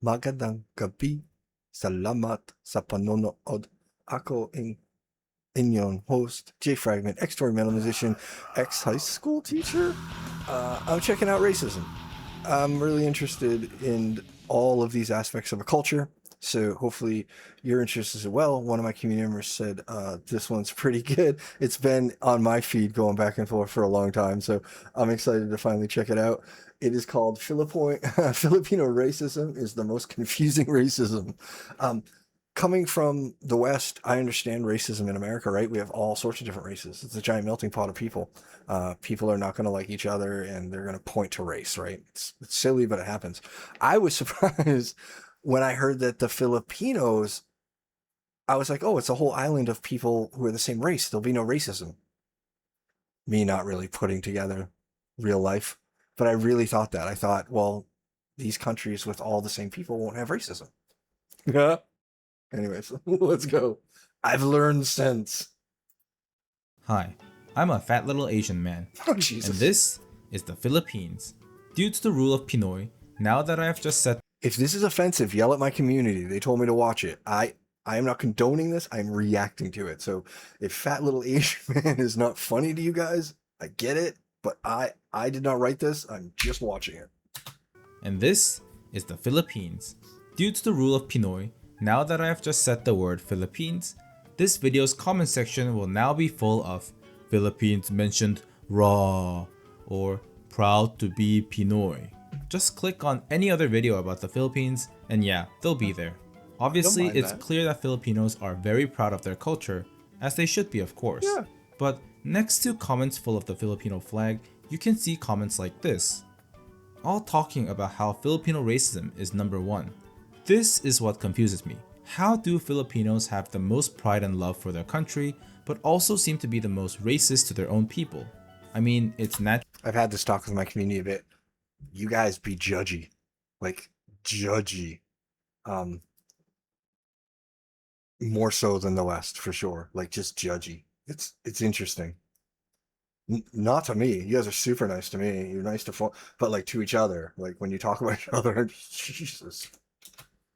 Magandang gabi. Salamat sa panonood. Ako ang inyong host, JFragment, ex-experimental musician, ex-high school teacher. I'm checking out racism. I'm really interested in all of these aspects of a culture. So hopefully you're interested as well. One of my community members said this one's pretty good. It's been on my feed going back and forth for a long time. So I'm excited to finally check it out. It is called Filipino racism is the most confusing racism. Um, Coming from the West, I understand racism in America, right? We have all sorts of different races. It's a giant melting pot of people. People are not going to like each other and they're going to point to race, right? It's silly, but it happens. I was surprised when I heard that the Filipinos, I was like, oh, it's a whole island of people who are the same race. There'll be no racism. Me not really putting together real life, but I really thought that. I thought, well, these countries with all the same people won't have racism. Yeah. Anyways, let's go. I've learned since. Hi, I'm a fat little Asian man, Oh, and Jesus. this is the Philippines. Due to the rule of Pinoy, now that I have just set If this is offensive, yell at my community. They told me to watch it. I am not condoning this. I'm reacting to it. So if fat little Asian man is not funny to you guys, I get it. But I did not write this. I'm just watching it. and this is the Philippines. Due to the rule of Pinoy, now that I have just said the word Philippines, this video's comment section will now be full of Philippines mentioned raw or proud to be Pinoy. Just click on any other video about the Philippines and yeah, they'll be there. Obviously, mind it's that. clear that Filipinos are very proud of their culture, as they should be of course. Yeah. But next to comments full of the Filipino flag, you can see comments like this, all talking about how Filipino racism is number one. This is what confuses me. How do Filipinos have the most pride and love for their country, but also seem to be the most racist to their own people? I mean, it's natural. I've had this talk with my community a bit. You guys be judgy. Like judgy. More so than the West for sure. Like just judgy. It's interesting. Not to me. You guys are super nice to me. You're nice to but like to each other. Like when you talk about each other, Jesus.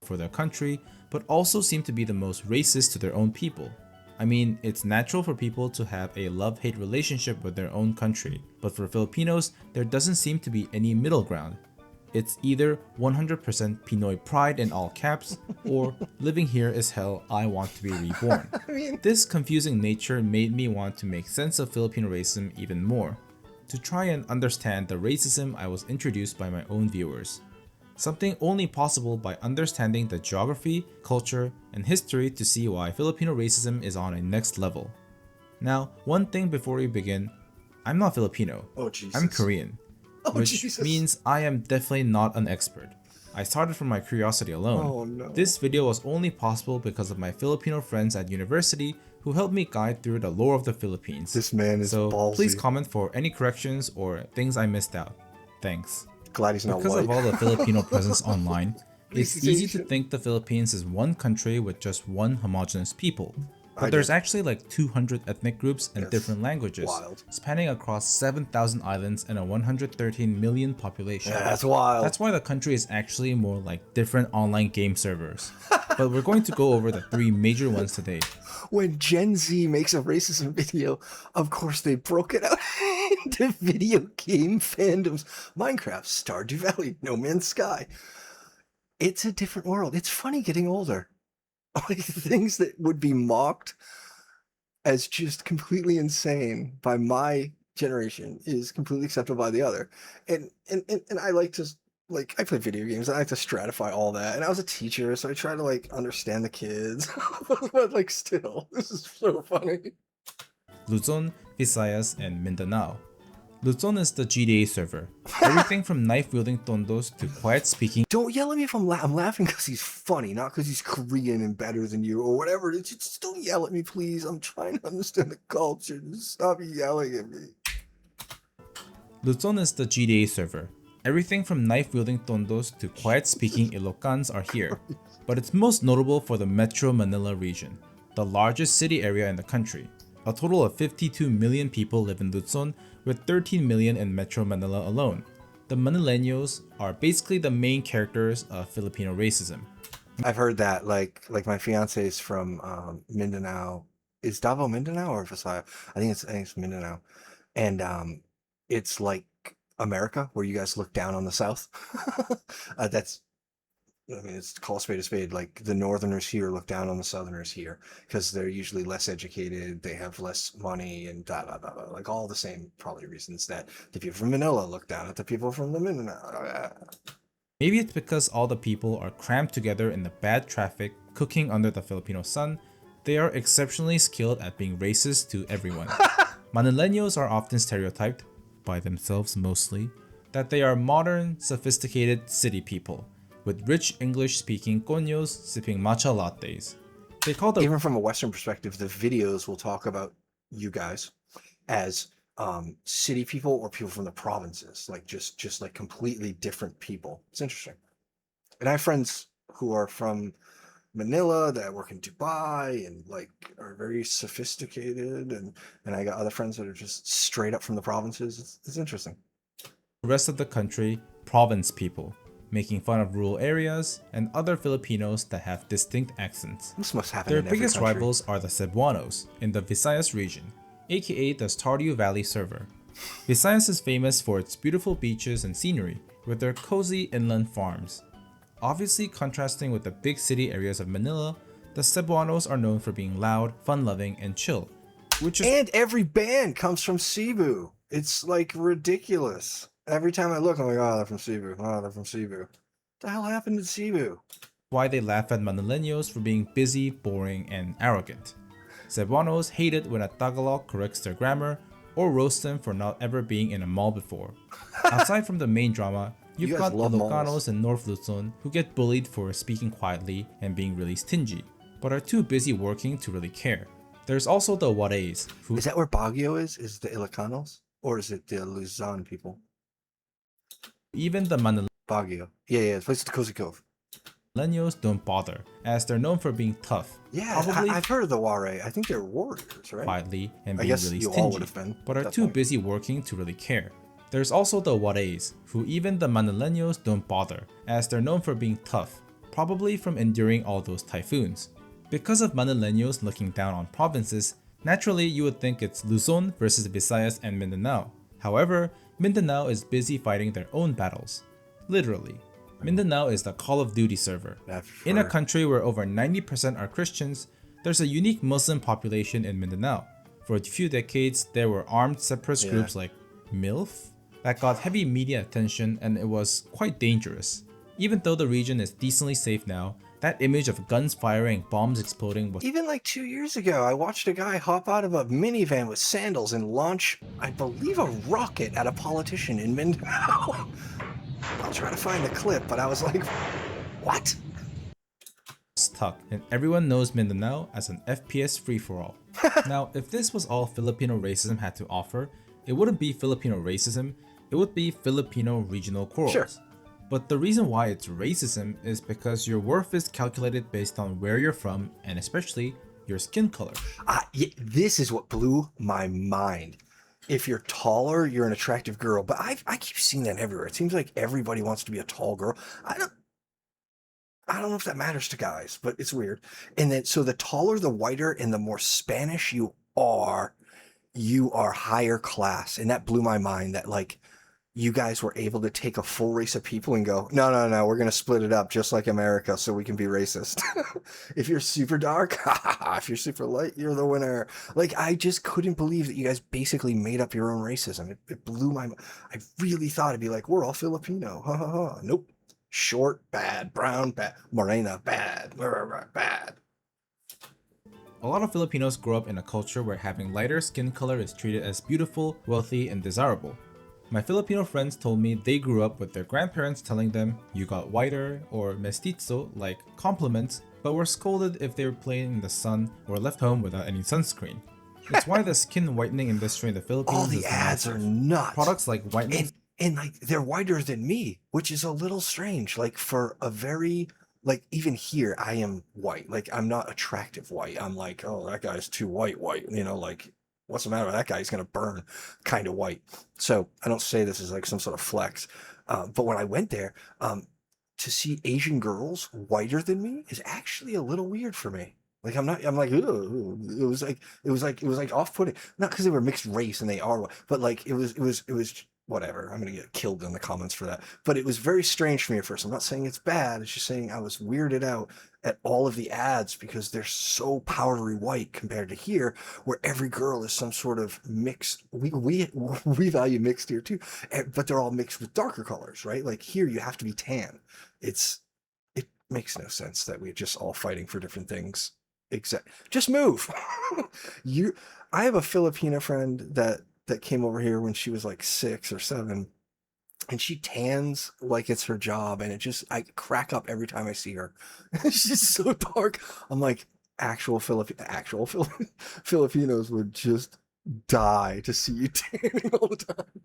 For their country, but also seem to be the most racist to their own people. I mean, it's natural for people to have a love-hate relationship with their own country, but for Filipinos, there doesn't seem to be any middle ground. It's either 100% Pinoy pride in all caps, or living here is hell, I want to be reborn. I mean, This confusing nature made me want to make sense of Filipino racism even more, to try and understand the racism I was introduced by my own viewers. Something only possible by understanding the geography, culture, and history to see why Filipino racism is on a next level. Now, one thing before we begin, I'm not Filipino. oh Jesus. I'm Korean, Oh which Jesus. means I am definitely not an expert. I started from my curiosity alone. Oh no. This video was only possible because of my Filipino friends at university who helped me guide through the lore of the Philippines. This man is So ballsy. please comment for any corrections or things I missed out. Thanks. Glad he's not Because white. of all the Filipino presence online, He's it's easy to Asian. think the Philippines is one country with just one homogeneous people. I But there's did. actually like 200 ethnic groups and Yes. different languages, Wild. spanning across 7,000 islands and a 113 million population. Yeah, that's wild. That's why the country is actually more like different online game servers. But we're going to go over the three major ones today. When Gen Z makes a racism video, of course they broke it out into video game fandoms. Minecraft, Stardew Valley, No Man's Sky. It's a different world. It's funny getting older. Like things that would be mocked as just completely insane by my generation is completely acceptable by the other. And I like to like I play video games. I like to stratify all that. And I was a teacher, so I try to like understand the kids. But like still, this is so funny. Luzon, Visayas, and Mindanao. Luzon is the GDA server. Everything from knife-wielding tondos to quiet-speaking Don't yell at me if I'm laughing because he's funny, not because he's Korean and better than you or whatever. Just don't yell at me, please. I'm trying to understand the culture. Just stop yelling at me. Luzon is the GDA server. Everything from knife-wielding tondos to quiet-speaking Ilocans are here, but it's most notable for the Metro Manila region, the largest city area in the country. A total of 52 million people live in Luzon, with 13 million in Metro Manila alone. The the Manileños are basically the main characters of Filipino racism. I've heard that. Like my fiance is from Mindanao. Is Davao Mindanao or Visayas? I think it's Mindanao, and it's like America where you guys look down on the South. That's I mean, it's call a spade. Like the Northerners here look down on the Southerners here because they're usually less educated, they have less money, and da da da da. Like all the same probably reasons that the people from Manila look down at the people from the Mindanao. Maybe it's because all the people are crammed together in the bad traffic, cooking under the Filipino sun. They are exceptionally skilled at being racist to everyone. Manileños are often stereotyped, by themselves mostly, that they are modern, sophisticated city people, with rich English-speaking coños sipping matcha lattes. They call them Even from a Western perspective, the videos will talk about you guys as city people or people from the provinces, like just like completely different people. It's interesting. And I have friends who are from Manila that work in Dubai and like are very sophisticated, and I got other friends that are just straight up from the provinces. It's interesting. the rest of the country province people, making fun of rural areas and other Filipinos that have distinct accents. This must happen Their in every biggest country. rivals are the Cebuanos in the Visayas region, aka the Stardew Valley server. Visayas is famous for its beautiful beaches and scenery, with their cozy inland farms. Obviously contrasting with the big city areas of Manila, the Cebuanos are known for being loud, fun-loving, and chill, which is And every band comes from Cebu. It's like ridiculous. Every time I look, I'm like, oh, they're from Cebu. Oh, they're from Cebu. What the hell happened to Cebu? why they laugh at Manileños for being busy, boring, and arrogant. Cebuanos hate it when a Tagalog corrects their grammar or roast them for not ever being in a mall before. Aside from the main drama, You you've guys got love Ilocanos malls. in North Luzon who get bullied for speaking quietly and being really stingy, but are too busy working to really care. There's also the Juarez, who Is that where Baguio is? Is it the Ilocanos? Or is it the Luzon people? even the Baguio. Yeah, it's the Cozy Cove. Manileños don't bother, as they're known for being tough, Yeah, probably I've heard of the Waray. I think they're warriors, right? quietly and I being guess really you all stingy, would have been but are at that too point. busy working to really care. There's also the Juarez, who even the Manileños don't bother, as they're known for being tough, probably from enduring all those typhoons. Because of Manileños looking down on provinces, naturally you would think it's Luzon versus Visayas and Mindanao. However, Mindanao is busy fighting their own battles. Literally. Mindanao is the Call of Duty server. In a country where over 90% are Christians, there's a unique Muslim population in Mindanao. For a few decades, there were armed separatist groups like MILF that got heavy media attention, and it was quite dangerous. Even though the region is decently safe now, that image of guns firing, bombs exploding was Even like 2 years ago, I watched a guy hop out of a minivan with sandals and launch, I believe, a rocket at a politician in Mindanao. I'll try to find the clip, but I was like, what? stuck, and everyone knows Mindanao as an FPS free-for-all. Now, if this was all Filipino racism had to offer, it wouldn't be Filipino racism, it would be Filipino regional quarrels. Sure. But the reason why it's racism is because your worth is calculated based on where you're from and especially your skin color. Yeah, this is what blew my mind. If you're taller, you're an attractive girl. But I keep seeing that everywhere. It seems like everybody wants to be a tall girl. I don't know if that matters to guys, but it's weird. And then so the taller, the whiter, and the more Spanish you are higher class. And that blew my mind that like you guys were able to take a full race of people and go, no, we're going to split it up just like America so we can be racist. If you're super dark, if you're super light, you're the winner. Like, I just couldn't believe that you guys basically made up your own racism. It blew my mind. I really thought it'd be like, we're all Filipino. Nope. Short, bad. Brown, bad. Morena, bad. Bad. A lot of Filipinos grow up in a culture where having lighter skin color is treated as beautiful, wealthy, and desirable. My Filipino friends told me they grew up with their grandparents telling them you got whiter or mestizo like compliments, but were scolded if they were playing in the sun or left home without any sunscreen. It's why the skin whitening industry in the Philippines All the is ads are massive. nuts. Products like whitening And like they're whiter than me, which is a little strange. Like for a very like even here, I am white. Like I'm not attractive white. I'm like, oh, that guy's too white. You know, like what's the matter with that guy? He's gonna burn kind of white. So I don't say this as like some sort of flex, but when I went there, to see Asian girls whiter than me is actually a little weird for me. Like I'm like, ooh, it was like off-putting. Not because they were mixed race and they are, but like it was whatever. I'm gonna get killed in the comments for that. But it was very strange for me at first. I'm not saying it's bad. It's just saying I was weirded out at all of the ads because they're so powdery white compared to here, where every girl is some sort of mixed. We value mixed here too, but they're all mixed with darker colors, right? Like here, you have to be tan. It makes no sense that we're just all fighting for different things. Just move. you I have a Filipina friend that came over here when she was like 6 or 7, and she tans like it's her job, and I crack up every time I see her. She's so dark. I'm like, Filipinos would just die to see you tanning all the time.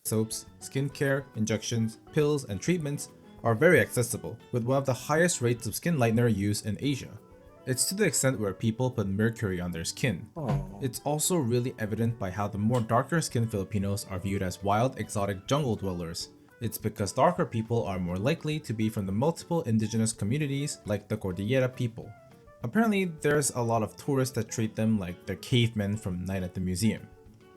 Soaps, skincare, injections, pills, and treatments are very accessible, with one of the highest rates of skin lightener used in Asia. It's to the extent where people put mercury on their skin. Oh. It's also really evident by how the more darker skinned Filipinos are viewed as wild, exotic jungle dwellers. It's because darker people are more likely to be from the multiple indigenous communities like the Cordillera people. Apparently, there's a lot of tourists that treat them like they're cavemen from Night at the Museum.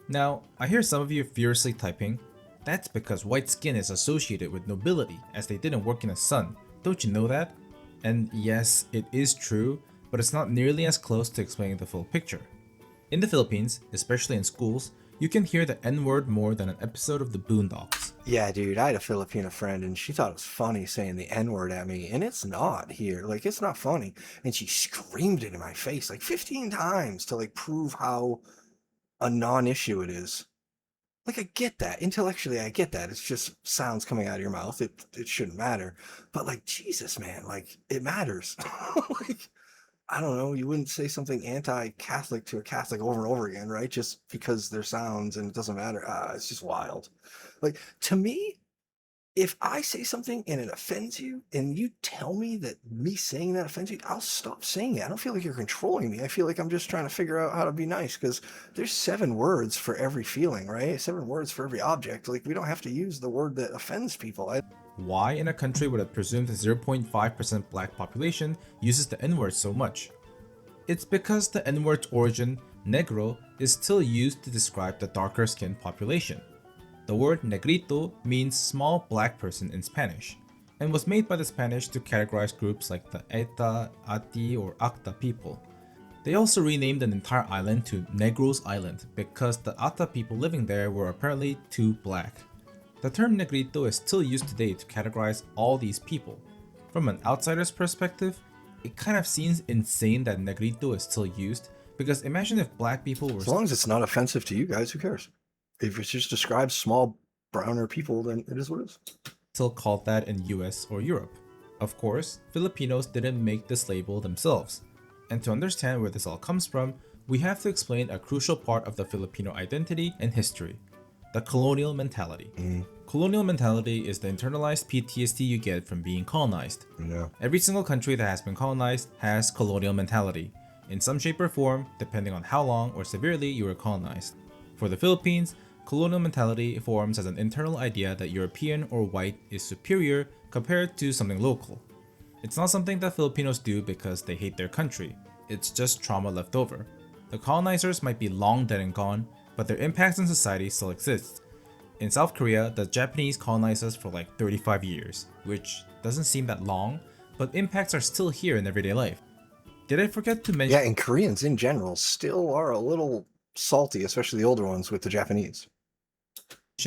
Now, I hear some of you furiously typing, "That's because white skin is associated with nobility, as they didn't work in the sun. Don't you know that?" And yes, it is true, but it's not nearly as close to explaining the full picture. In the Philippines, especially in schools, you can hear the N-word more than an episode of the Boondocks. Yeah, dude, I had a Filipina friend, and she thought it was funny saying the N-word at me, and it's not here. Like, it's not funny. And she screamed it in my face like 15 times to like prove how a non-issue it is. Like, I get that. Intellectually, I get that. It's just sounds coming out of your mouth. It shouldn't matter. But like, Jesus, man, like, it matters. Like, I don't know, you wouldn't say something anti-Catholic to a Catholic over and over again, right? Just because their sounds and it doesn't matter. It's just wild. Like, to me, if I say something and it offends you and you tell me that me saying that offends you, I'll stop saying it. I don't feel like you're controlling me. I feel like I'm just trying to figure out how to be nice, because there's 7 words for every feeling, right? 7 words for every object. Like, we don't have to use the word that offends people. Why in a country with a presumed 0.5% black population uses the N-word so much? It's because the N-word's origin, negro, is still used to describe the darker skinned population. The word negrito means small black person in Spanish, and was made by the Spanish to categorize groups like the Eta, Ati, or Acta people. They also renamed an entire island to Negros Island because the Ata people living there were apparently too black. The term negrito is still used today to categorize all these people. From an outsider's perspective, it kind of seems insane that negrito is still used, because imagine if black people were— As long as it's not offensive to you guys, who cares? If it just describes small browner people, then it is what it is. still called that in US or Europe. Of course, Filipinos didn't make this label themselves. And to understand where this all comes from, we have to explain a crucial part of the Filipino identity and history: the colonial mentality. Colonial mentality is the internalized PTSD you get from being colonized. Yeah. Every single country that has been colonized has colonial mentality, in some shape or form, depending on how long or severely you were colonized. For the Philippines, colonial mentality forms as an internal idea that European or white is superior compared to something local. It's not something that Filipinos do because they hate their country, it's just trauma left over. The colonizers might be long dead and gone, but their impacts on society still exist. In South Korea, the Japanese colonized us for like 35 years, which doesn't seem that long, but impacts are still here in everyday life. Did I forget to mention— Yeah, and Koreans in general still are a little salty, especially the older ones with the Japanese.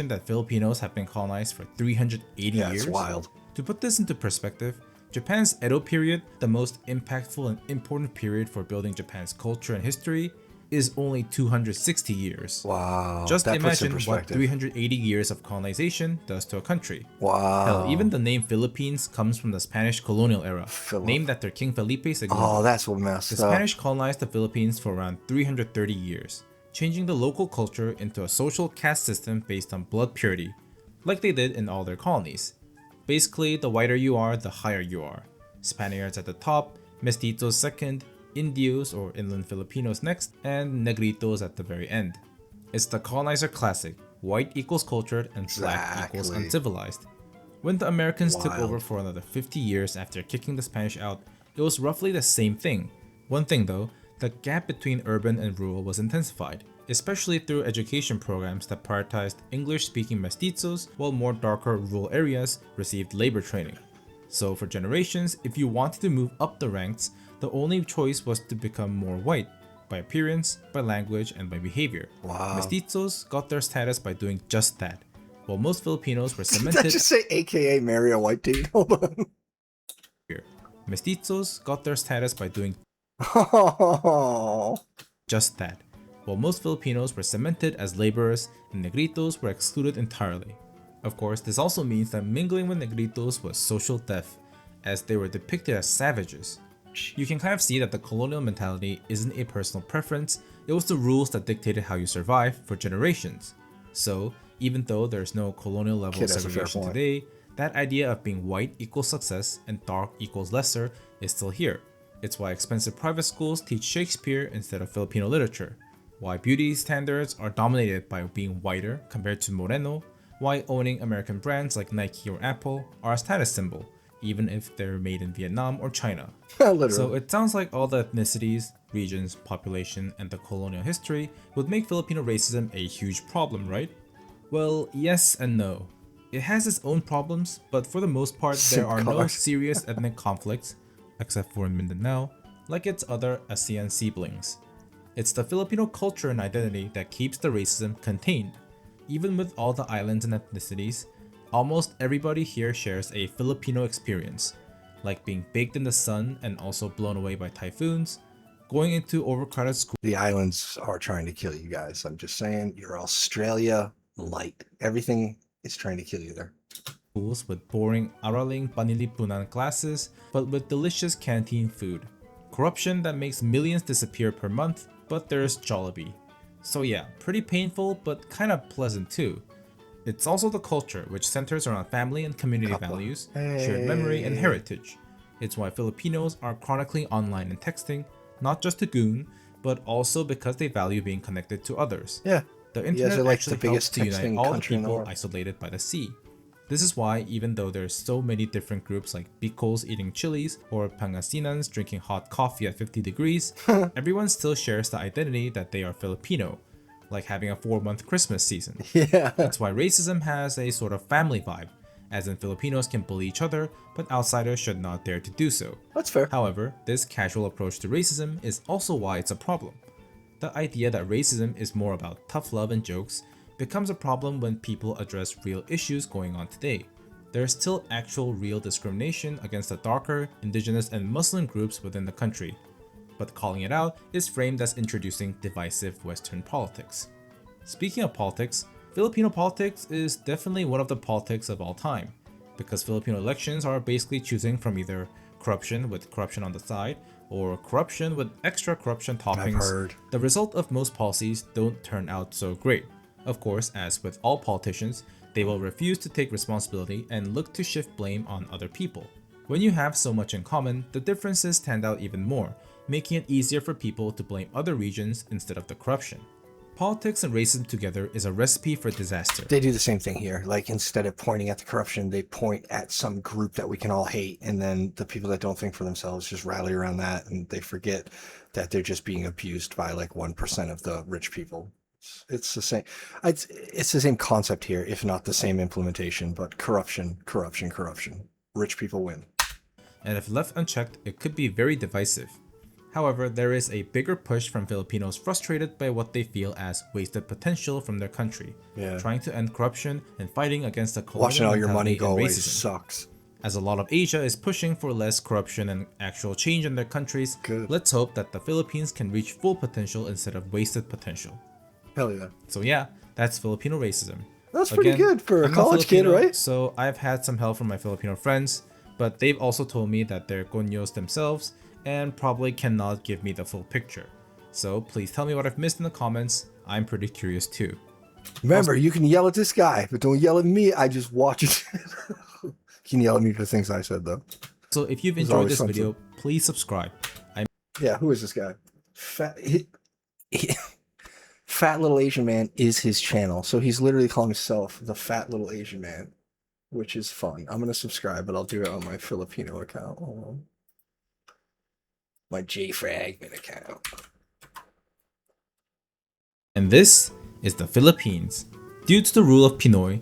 that Filipinos have been colonized for 380 Yeah, years? it's wild. To put this into perspective, Japan's Edo period, the most impactful and important period for building Japan's culture and history, is only 260 years. Wow. Just that puts in imagine what perspective. 380 years of colonization does to a country. Wow. Hell, even the name Philippines comes from the Spanish colonial era, Philip. named after King Felipe II. Oh, that's what messed The up. Spanish colonized the Philippines for around 330 years, changing the local culture into a social caste system based on blood purity, like they did in all their colonies. Basically, the whiter you are, the higher you are. Spaniards at the top, mestizos second, Indios or inland Filipinos next, and Negritos at the very end. It's the colonizer classic, white equals cultured and black equals Exactly. uncivilized. When the Americans took Wild. over for another 50 years after kicking the Spanish out, it was roughly the same thing. One thing though, the gap between urban and rural was intensified, especially through education programs that prioritized English-speaking mestizos while more darker rural areas received labor training. So for generations, if you wanted to move up the ranks, the only choice was to become more white, by appearance, by language, and by behavior. Wow. Mestizos got their status by doing just that, while most Filipinos were Did I cemented. just say AKA marry a white dude? Hold on. Mestizos got their status by doing Oh, just that, while most Filipinos were cemented as laborers and Negritos were excluded entirely. Of course, this also means that mingling with Negritos was social death, as they were depicted as savages. You can kind of see that the colonial mentality isn't a personal preference, it was the rules that dictated how you survive for generations. So, even though there's no colonial level Kid has a fair segregation point. today, that idea of being white equals success and dark equals lesser is still here. It's why expensive private schools teach Shakespeare instead of Filipino literature, why beauty standards are dominated by being whiter compared to Moreno, why owning American brands like Nike or Apple are a status symbol, even if they're made in Vietnam or China. literally. So it sounds like all the ethnicities, regions, population, and the colonial history would make Filipino racism a huge problem, right? Well, yes and no. It has its own problems, but for the most part, there are no Simcar. serious ethnic conflicts, except for in Mindanao, like its other ASEAN siblings. It's the Filipino culture and identity that keeps the racism contained. Even with all the islands and ethnicities, almost everybody here shares a Filipino experience, like being baked in the sun and also blown away by typhoons, going into overcrowded schools The islands are trying to kill you guys. I'm just saying, you're Australia light. Everything is trying to kill you there. with boring Araling Panilipunan classes, but with delicious canteen food. Corruption that makes millions disappear per month, but there's Jollibee. So yeah, pretty painful, but kinda pleasant too. It's also the culture, which centers around family and community values, shared memory, and heritage. It's why Filipinos are chronically online and texting, not just to goon, but also because they value being connected to others. Yeah. The You guys internet are like actually the biggest helps to unite texting all the country in the people world. isolated by the sea. This is why, even though there's so many different groups like Bicols eating chilies or Pangasinans drinking hot coffee at 50 degrees, everyone still shares the identity that they are Filipino, like having a 4-month Christmas season. Yeah. That's why racism has a sort of family vibe, as in Filipinos can bully each other, but outsiders should not dare to do so. That's fair. However, this casual approach to racism is also why it's a problem. The idea that racism is more about tough love and jokes becomes a problem when people address real issues going on today. There is still actual real discrimination against the darker, indigenous, and Muslim groups within the country, but calling it out is framed as introducing divisive Western politics. Speaking of politics, Filipino politics is definitely one of the politics of all time, because Filipino elections are basically choosing from either corruption with corruption on the side, or corruption with extra corruption toppings. heard. The result of most policies don't turn out so great. Of course, as with all politicians, they will refuse to take responsibility and look to shift blame on other people. When you have so much in common, the differences stand out even more, making it easier for people to blame other regions instead of the corruption. Politics and racism together is a recipe for disaster. They do the same thing here. Like, instead of pointing at the corruption, they point at some group that we can all hate, and then the people that don't think for themselves just rally around that, and they forget that they're just being abused by like 1% of the rich people. It's the same. It's the same concept here, if not the same implementation. But corruption. Rich people win. And if left unchecked, it could be very divisive. However, there is a bigger push from Filipinos frustrated by what they feel as wasted potential from their country, Yeah. trying to end corruption and fighting against the Watching colonial all your money mentality go and away racism. sucks. As a lot of Asia is pushing for less corruption and actual change in their countries, Good. let's hope that the Philippines can reach full potential instead of wasted potential. Hell yeah. So yeah, that's Filipino racism. That's pretty good for a I'm not college kid, Filipino, right? So I've had some help from my Filipino friends, but they've also told me that they're coños themselves and probably cannot give me the full picture. So please tell me what I've missed in the comments. I'm pretty curious too. Remember, you can yell at this guy, but don't yell at me. I just watch it. You can yell at me for things I said, though. So if you've There's enjoyed always this something. video, please subscribe. Yeah, who is this guy? Fat, Fat Little Asian Man is his channel. So he's literally calling himself the Fat Little Asian Man, which is fun. I'm going to subscribe, but I'll do it on my Filipino account. My JFragment account. And this is the Philippines. Due to the rule of Pinoy,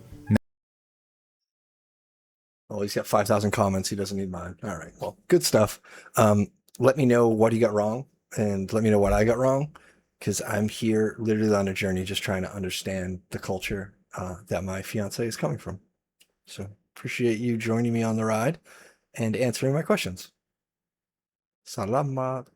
Oh, he's got 5,000 comments. He doesn't need mine. All right. Well, good stuff. Let me know what he got wrong and let me know what I got wrong, because I'm here literally on a journey just trying to understand the culture that my fiance is coming from. So appreciate you joining me on the ride and answering my questions. Salamat.